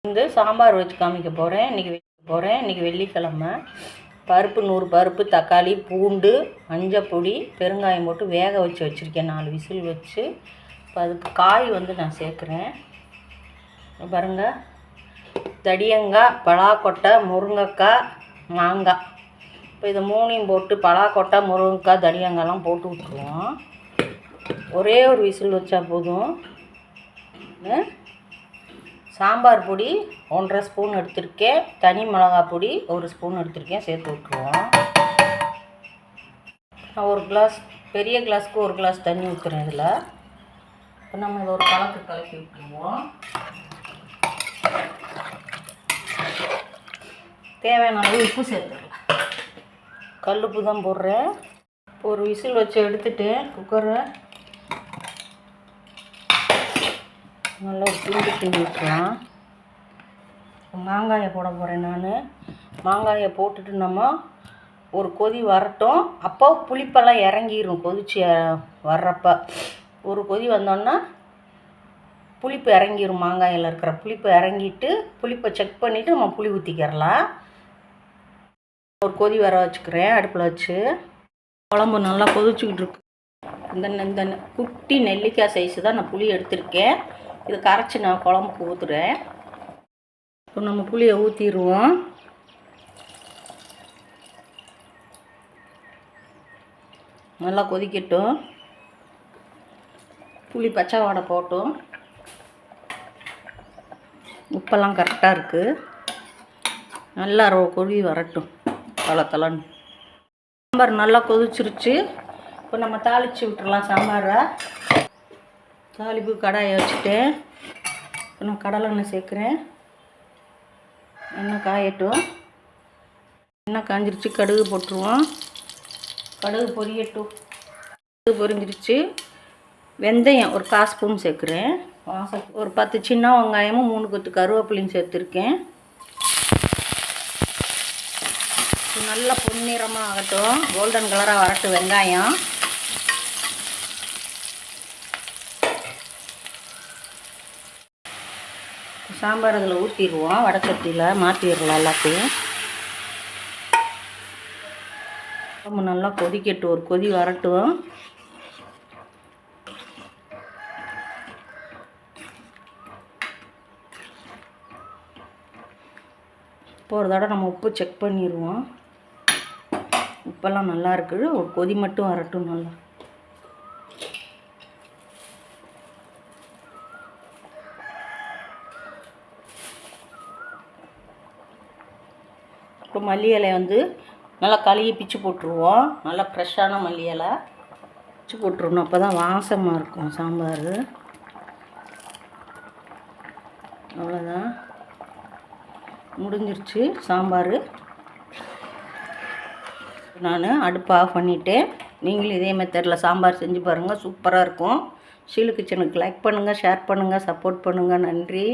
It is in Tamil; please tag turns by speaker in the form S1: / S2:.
S1: வந்து சாம்பார் வச்சு காமிக்க போகிறேன். இன்றைக்கி வெள்ளிக்கிழமை. பருப்பு 100 பருப்பு, தக்காளி, பூண்டு, மஞ்சப்பொடி, பெருங்காயம் போட்டு வேக வச்சுருக்கேன். 4 விசில் வச்சு. இப்போ அதுக்கு காய் வந்து நான் சேர்க்குறேன். பாருங்கள், தடியங்காய், பலாக்கொட்டை, முருங்கைக்காய், மாங்காய். இப்போ இதை 3ஐயும் போட்டு பலாக்கொட்டை, முருங்கைக்காய், தடியங்காய்லாம் போட்டு விட்ருவோம். ஒரே ஒரு விசில் வச்சா போதும். சாம்பார் பொடி 1½ ஸ்பூன் எடுத்திருக்கேன். தனி மிளகாய் பொடி 1 ஸ்பூன் எடுத்திருக்கேன். சேர்த்து விட்ருவோம். நான் ஒரு கிளாஸ், பெரிய கிளாஸ்க்கு 1 கிளாஸ் தண்ணி ஊற்றுறேன் இதில். இப்போ நம்ம இதை ஒரு கலக்கி விட்டுருவோம். தேவையான அளவு உப்பு சேர்த்துக்கலாம். கல்லுப்பு தான் போடுறேன். இப்போ ஒரு விசில் வச்சு எடுத்துகிட்டு குக்கரை நல்லா கிண்டி விட்டுலாம். மாங்காயை போட போகிறேன் நான். மாங்காயை போட்டுட்டு நம்ம ஒரு கொதி வரட்டும். அப்போ புளிப்பெல்லாம் இறங்கிடும். கொதிச்சு வர்றப்போ ஒரு கொதி வந்தோன்னா புளிப்பு இறங்கிடும். மாங்காயில் இருக்கிற புளிப்பு இறங்கிட்டு புளிப்பை செக் பண்ணிவிட்டு நம்ம புளி ஊற்றிக்கிறலாம். ஒரு கொதி வர வச்சுக்கிறேன் அடுப்பில் வச்சு. குழம்பு நல்லா கொதிச்சுக்கிட்டு இருக்கு. இந்த குட்டி நெல்லிக்காய் சைஸு தான் நான் புளி எடுத்திருக்கேன். இதை கரைச்சி நான் குழம்புக்கு ஊற்றுறேன். இப்போ நம்ம புளியை ஊற்றிடுவோம். நல்லா கொதிக்கட்டும். புளி பச்சை வாடை போட்டும். உப்பெல்லாம் கரெக்டாக இருக்குது. நல்லா கொதி வரட்டும். தளன்னு சாம்பார் நல்லா கொதிச்சிருச்சு. இப்போ நம்ம தாளித்து விட்டுறலாம் சாம்பாரை. தாளிப்பு கடாயை வச்சுட்டேன். இப்போ நான் கடலெண்ணெய் சேர்க்குறேன். எண்ணெய் காயட்டும். எண்ணெய் காஞ்சிருச்சு. கடுகு போட்டுருவோம். கடுகு பொரியட்டும். கடுகு பொரிஞ்சிருச்சு. வெந்தயம் ஒரு 1/4 ஸ்பூன் சேர்க்குறேன். ஒரு 10 சின்ன வெங்காயமும் 3 கொத்து கருவேப்பிலையும் சேர்த்துருக்கேன். நல்லா பொன்னிறமாக ஆகட்டும். கோல்டன் கலராக வரட்டும் வெங்காயம். சாம்பார் அதில் ஊற்றிடுவோம். வடச்சட்டியில் மாற்றிடலாம் எல்லாத்தையும். ரொம்ப நல்லா கொதிக்கட்டும். ஒரு கொதி வரட்டும். இப்போ ஒரு தடவை நம்ம உப்பு செக் பண்ணிடுவோம். உப்பெல்லாம் நல்லா இருக்குது. ஒரு கொதி மட்டும் வரட்டும். நல்லா இப்போ மல்லி இலை வந்து நல்லா கழுவி பிச்சு போட்டுருவோம். நல்லா ஃப்ரெஷ்ஷான மல்லி இலை பிச்சு போட்டுருணும். அப்போ தான் வாசமாக இருக்கும் சாம்பார். அவ்வளோதான், முடிஞ்சிருச்சு சாம்பார். நான் அடுப்பு ஆஃப் பண்ணிவிட்டேன். நீங்களும் இதே மெத்தடில் சாம்பார் செஞ்சு பாருங்கள். சூப்பராக இருக்கும். ஷீலு கிச்சனுக்கு லைக் பண்ணுங்கள், ஷேர் பண்ணுங்கள், சப்போர்ட் பண்ணுங்கள். நன்றி.